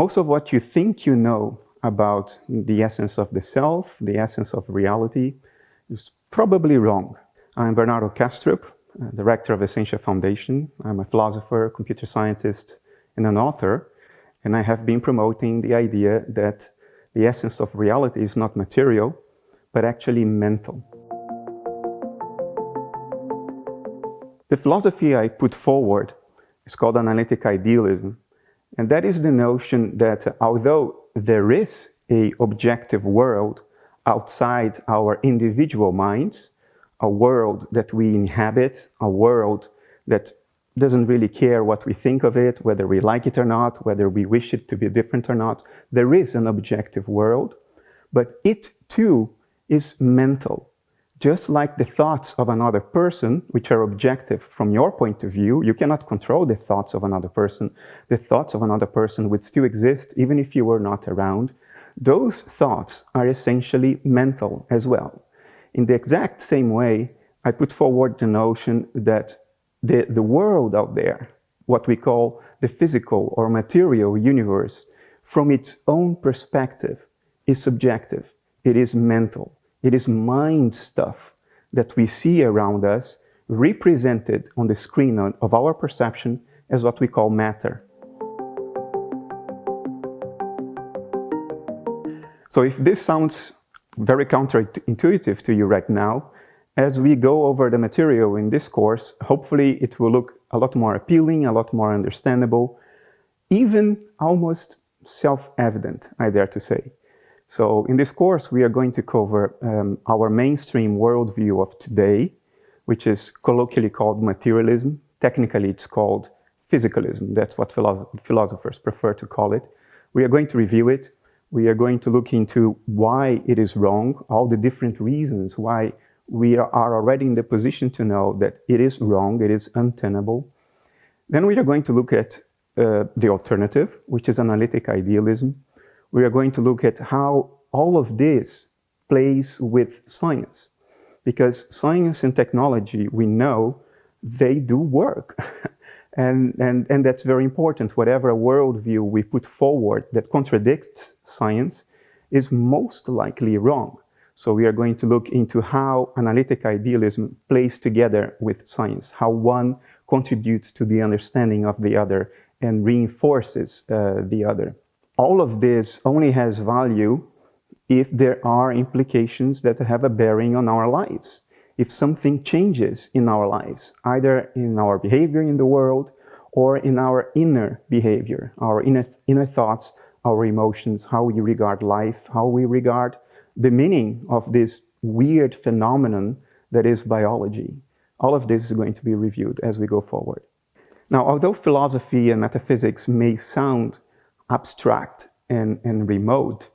Most of what you think you know about the essence of the self, the essence of reality, is probably wrong. I'm Bernardo Kastrup, director of Essentia Foundation. I'm a philosopher, computer scientist, and an author, and I have been promoting the idea that the essence of reality is not material, but actually mental. The philosophy I put forward is called Analytic Idealism, and that is the notion that although there is an objective world outside our individual minds, a world that we inhabit, a world that doesn't really care what we think of it, whether we like it or not, whether we wish it to be different or not. There is an objective world, but it too is mental. Just like the thoughts of another person, which are objective from your point of view, you cannot control the thoughts of another person. The thoughts of another person would still exist even if you were not around. Those thoughts are essentially mental as well. In the exact same way, I put forward the notion that the world out there, what we call the physical or material universe, from its own perspective, is subjective. It is mental. It is mind stuff that we see around us, represented on the screen of our perception as what we call matter. So if this sounds very counterintuitive to you right now, as we go over the material in this course, hopefully it will look a lot more appealing, a lot more understandable, even almost self-evident, I dare to say. So in this course, we are going to cover our mainstream worldview of today, which is colloquially called materialism. Technically, it's called physicalism. That's what philosophers prefer to call it. We are going to review it. We are going to look into why it is wrong, all the different reasons why we are already in the position to know that it is wrong, it is untenable. Then we are going to look at the alternative, which is analytic idealism. We are going to look at how all of this plays with science. Because science and technology, we know, they do work. and that's very important. Whatever worldview we put forward that contradicts science is most likely wrong. So we are going to look into how analytic idealism plays together with science, how one contributes to the understanding of the other and reinforces the other. All of this only has value if there are implications that have a bearing on our lives. If something changes in our lives, either in our behavior in the world or in our inner behavior, our inner thoughts, our emotions, how we regard life, how we regard the meaning of this weird phenomenon that is biology. All of this is going to be reviewed as we go forward. Now, although philosophy and metaphysics may sound abstract and remote,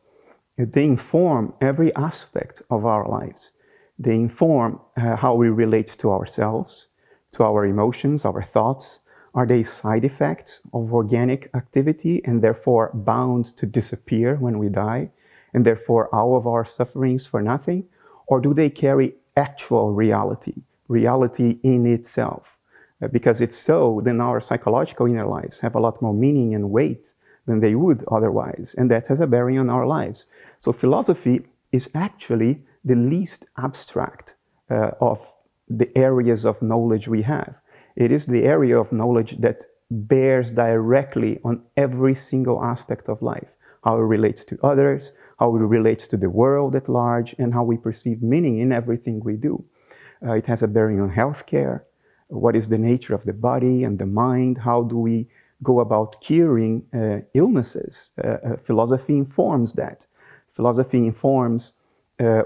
they inform every aspect of our lives. They inform how we relate to ourselves, to our emotions, our thoughts. Are they side effects of organic activity and therefore bound to disappear when we die, and therefore all of our sufferings for nothing? Or do they carry actual reality, reality in itself? Because if so, then our psychological inner lives have a lot more meaning and weight than they would otherwise, and that has a bearing on our lives. So philosophy is actually the least abstract of the areas of knowledge we have. It is the area of knowledge that bears directly on every single aspect of life, how it relates to others, how it relates to the world at large, and how we perceive meaning in everything we do. It has a bearing on healthcare. What is the nature of the body and the mind? How do we go about curing illnesses? Philosophy informs that. Philosophy informs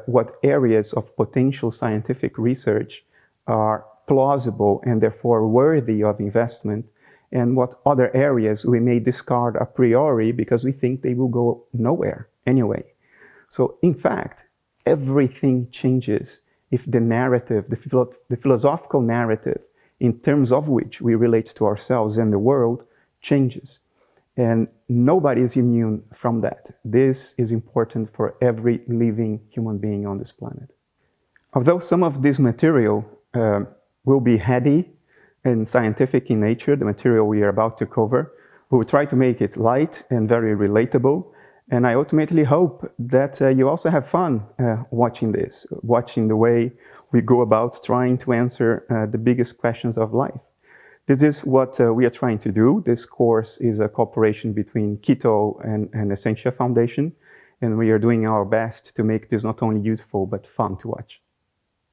what areas of potential scientific research are plausible and therefore worthy of investment, and what other areas we may discard a priori because we think they will go nowhere anyway. So in fact, everything changes if the narrative, the philosophical narrative in terms of which we relate to ourselves and the world changes. And nobody is immune from that. This is important for every living human being on this planet. Although some of this material will be heady and scientific in nature, the material we are about to cover, We will try to make it light and very relatable. And I ultimately hope that you also have fun watching this, watching the way we go about trying to answer the biggest questions of life. This is what we are trying to do. This course is a cooperation between Keto and Essentia Foundation, and we are doing our best to make this not only useful but fun to watch.